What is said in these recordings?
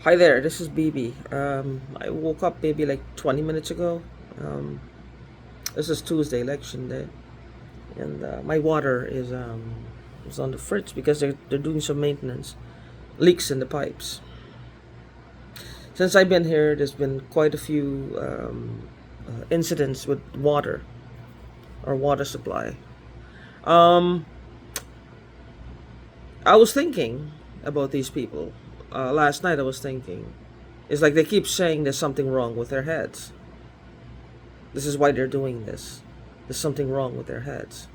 Hi there, this is BB. I woke up maybe like 20 minutes ago. Um, this is Tuesday, election day, and my water is on the fridge because they're doing some maintenance, leaks in the pipes. Since I've been here, there's been quite a few incidents with water or water supply. Um, I was thinking about these people. Last night I was thinking, it's like they keep saying there's something wrong with their heads. This is why they're doing this. There's something wrong with their heads.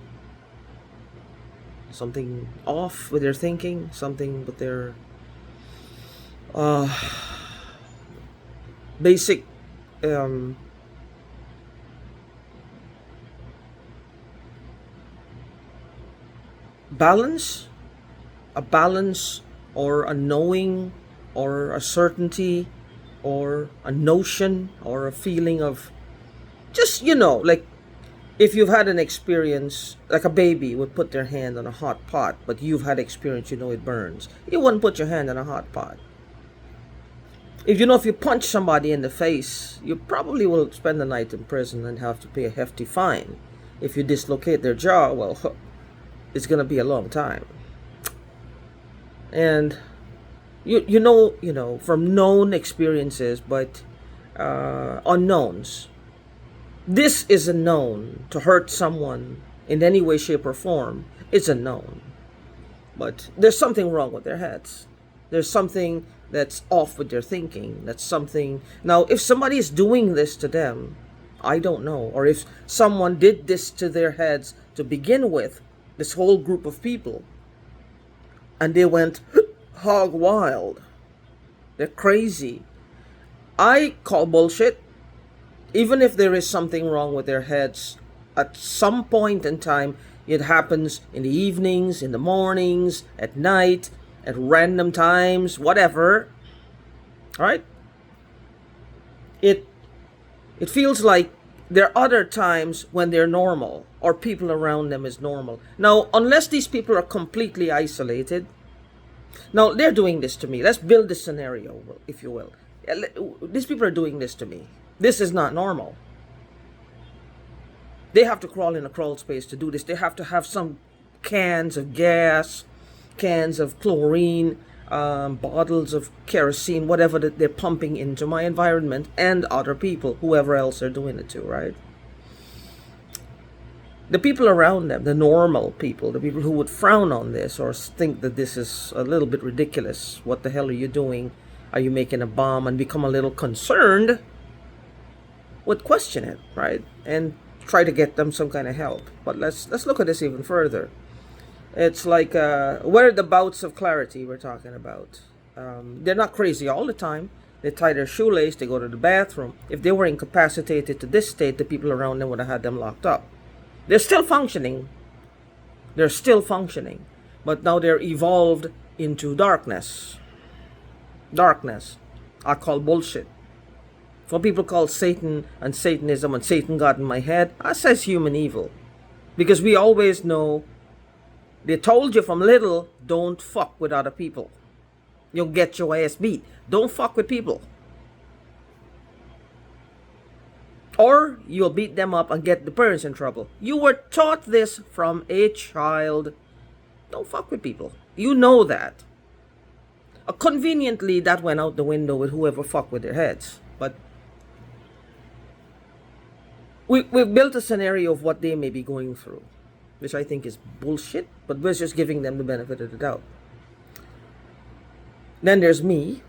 Something off with their thinking, something with their uh, basic um, balance, a balance or a knowing or a certainty or a notion or a feeling of just, like if you've had an experience, like a baby would put their hand on a hot pot, but you've had experience, it burns. You wouldn't put your hand on a hot pot. If you punch somebody in the face, you probably will spend the night in prison and have to pay a hefty fine. If you dislocate their jaw, well, it's going to be a long time. And you know from known experiences, but unknowns. This is a known. To hurt someone in any way, shape, or form is a known. But there's something wrong with their heads. There's something that's off with their thinking. That's something. Now, if somebody is doing this to them, I don't know. Or if someone did this to their heads to begin with, this whole group of people, and they went hog wild. They're crazy. I call bullshit. Even if there is something wrong with their heads, at some point in time, it happens in the evenings, in the mornings, at night, at random times, whatever. All right? It feels like there are other times when they're normal or people around them is normal. Now, unless these people are completely isolated, now they're doing this to me. Let's build this scenario, if you will. These people are doing this to me. This is not normal. They have to crawl in a crawl space to do this. They have to have some cans of gas, cans of chlorine, bottles of kerosene, whatever that they're pumping into my environment and other people, whoever else they're doing it to, right? The people around them, the normal people, the people who would frown on this or think that this is a little bit ridiculous. What the hell are you doing? Are you making a bomb? And become a little concerned, would question it, right? And try to get them some kind of help. But let's look at this even further. It's like what are the bouts of clarity we're talking about? They're not crazy all the time. They tie their shoelace, they go to the bathroom. If they were incapacitated to this state, the people around them would have had them locked up. They're still functioning. They're still functioning. But now they're evolved into darkness. Darkness. I call bullshit. What people call Satan and Satanism and Satan got in my head, I says human evil. Because we always know, they told you from little, don't fuck with other people. You'll get your ass beat. Don't fuck with people. Or you'll beat them up and get the parents in trouble. You were taught this from a child. Don't fuck with people. You know that. Conveniently, that went out the window with whoever fucked with their heads. But we've built a scenario of what they may be going through, which I think is bullshit, but we're just giving them the benefit of the doubt. Then there's me.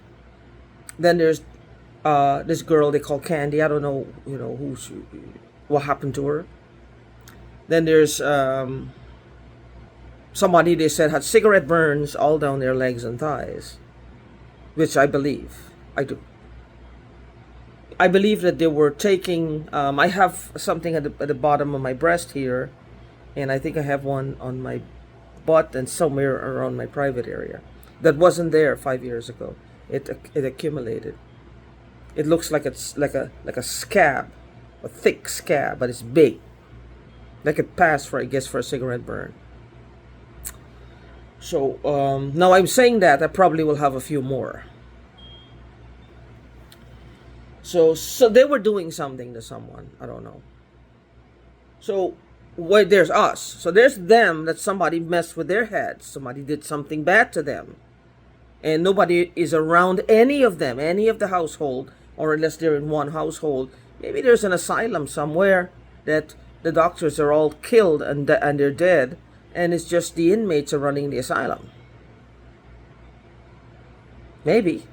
Then there's this girl they call Candy. I don't know, what happened to her. Then there's somebody they said had cigarette burns all down their legs and thighs, which I believe. I do. I believe that they were taking. I have something at the bottom of my breast here, and I think I have one on my butt and somewhere around my private area that wasn't there 5 years ago. It accumulated. It looks like it's like a scab, a thick scab, but it's big. That could pass for, I guess, for a cigarette burn. So now I'm saying that I probably will have a few more. So they were doing something to someone. I don't know. So where there's us. So there's them, that somebody messed with their heads. Somebody did something bad to them. And nobody is around any of them, any of the household, or unless they're in one household. Maybe there's an asylum somewhere that the doctors are all killed and they're dead, and it's just the inmates are running the asylum. Maybe.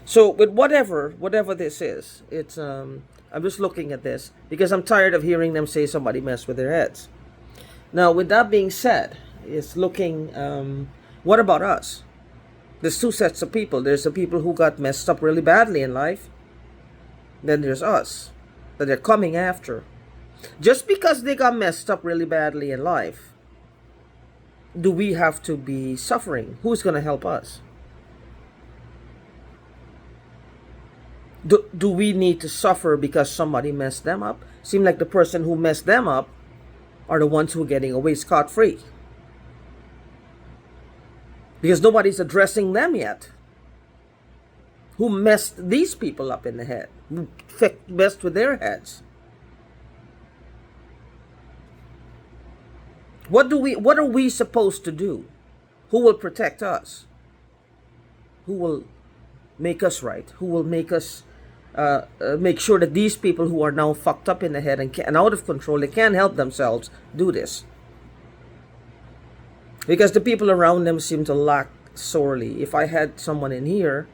So with whatever this is, it's I'm just looking at this because I'm tired of hearing them say somebody messed with their heads. Now, with that being said, it's looking, what about us? There's two sets of people. There's the people who got messed up really badly in life. Then there's us, that they're coming after. Just because they got messed up really badly in life, do we have to be suffering? Who's going to help us? Do we need to suffer because somebody messed them up? Seem like the person who messed them up are the ones who are getting away scot-free. Because nobody's addressing them yet. Who messed these people up in the head? Who messed with their heads? What are we supposed to do? Who will protect us? Who will make us right? Who will make us make sure that these people who are now fucked up in the head and out of control, they can't help themselves, do this? Because the people around them seem to lack sorely. If I had someone in here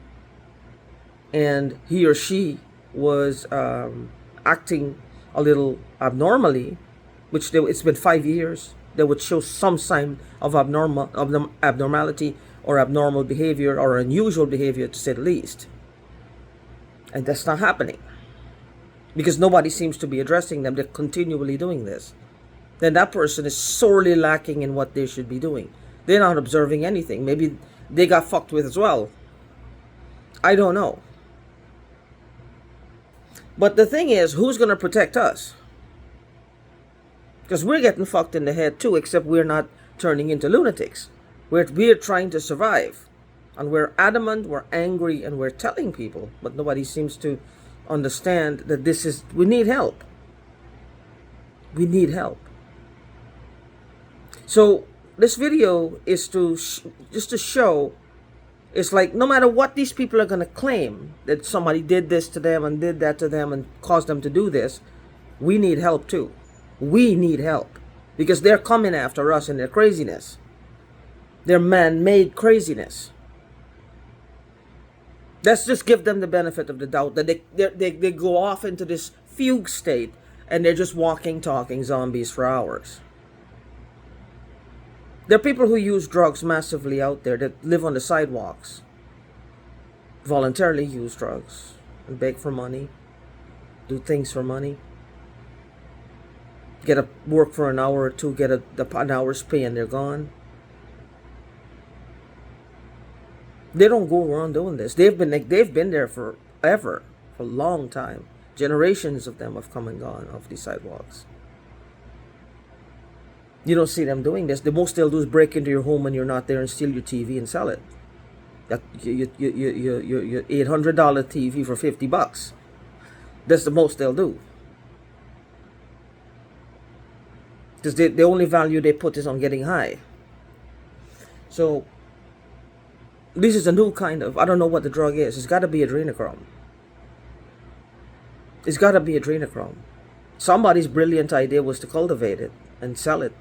and he or she was acting a little abnormally, which it's been 5 years, they would show some sign of abnormality or abnormal behavior or unusual behavior, to say the least. And that's not happening because nobody seems to be addressing them. They're continually doing this. Then that person is sorely lacking in what they should be doing. They're not observing anything. Maybe they got fucked with as well. I don't know. But the thing is, who's going to protect us? Because we're getting fucked in the head too, except we're not turning into lunatics. We're trying to survive. And we're adamant, we're angry, and we're telling people. But nobody seems to understand that we need help. We need help. So this video is just to show, it's like no matter what these people are going to claim, that somebody did this to them and did that to them and caused them to do this, we need help too. We need help because they're coming after us in their craziness. Their man-made craziness. Let's just give them the benefit of the doubt that they go off into this fugue state and they're just walking, talking zombies for hours. There are people who use drugs massively out there that live on the sidewalks, voluntarily use drugs and beg for money, do things for money, get a work for an hour or two, get an hour's pay, and they're gone. They don't go around doing this. They've been there forever, for a long time. Generations of them have come and gone off these sidewalks. You don't see them doing this. The most they'll do is break into your home when you're not there and steal your TV and sell it. That your $800 TV for $50. That's the most they'll do. Because the only value they put is on getting high. So this is a new kind of, I don't know what the drug is. It's got to be adrenochrome. It's got to be adrenochrome. Somebody's brilliant idea was to cultivate it and sell it.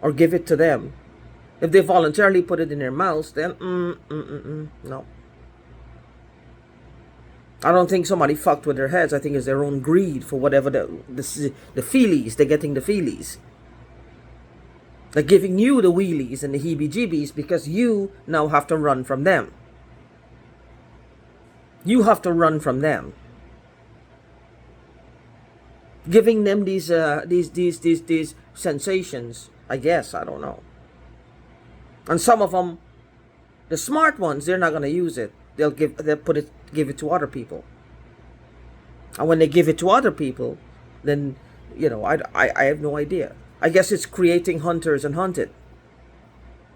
Or give it to them. If they voluntarily put it in their mouths, then no. I don't think somebody fucked with their heads. I think it's their own greed for whatever the feelies. They're getting the feelies. They're giving you the wheelies and the heebie-jeebies because you now have to run from them. You have to run from them. Giving them these sensations, I guess, I don't know. And some of them, the smart ones, they're not going to use it. They'll give it to other people. And when they give it to other people, then, I have no idea. I guess it's creating hunters and hunted.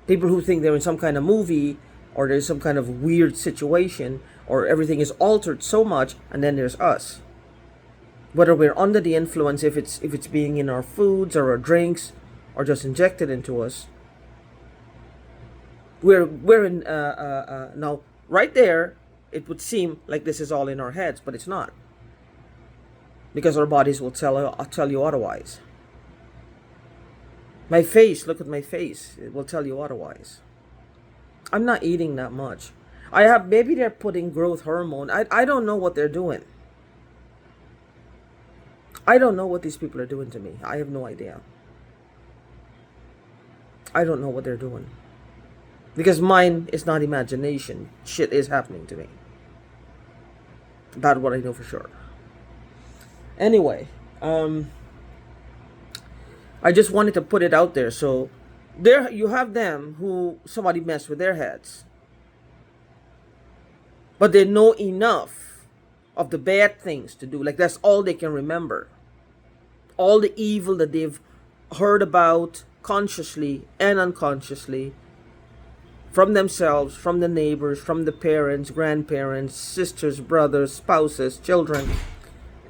People who think they're in some kind of movie or there's some kind of weird situation, or everything is altered so much, and then there's us. Whether we're under the influence, if it's being in our foods or our drinks, or just injected into us, we're in now right there. It would seem like this is all in our heads, but it's not, because our bodies will tell you otherwise. My face, look at my face. It will tell you otherwise. I'm not eating that much. Maybe they're putting growth hormone. I don't know what they're doing. I don't know what these people are doing to me. I have no idea. I don't know what they're doing. Because mine is not imagination. Shit is happening to me. That's what I know for sure. Anyway, I just wanted to put it out there. So there you have them who somebody messed with their heads. But they know enough of the bad things to do. Like, that's all they can remember. All the evil that they've heard about consciously and unconsciously, from themselves, from the neighbors, from the parents, grandparents, sisters, brothers, spouses, children,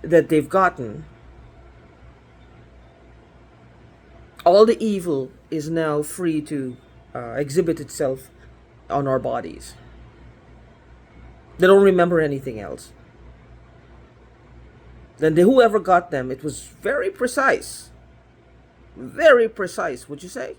that they've gotten. All the evil is now free to exhibit itself on our bodies. They don't remember anything else. Then whoever got them, it was very precise. Very precise, would you say?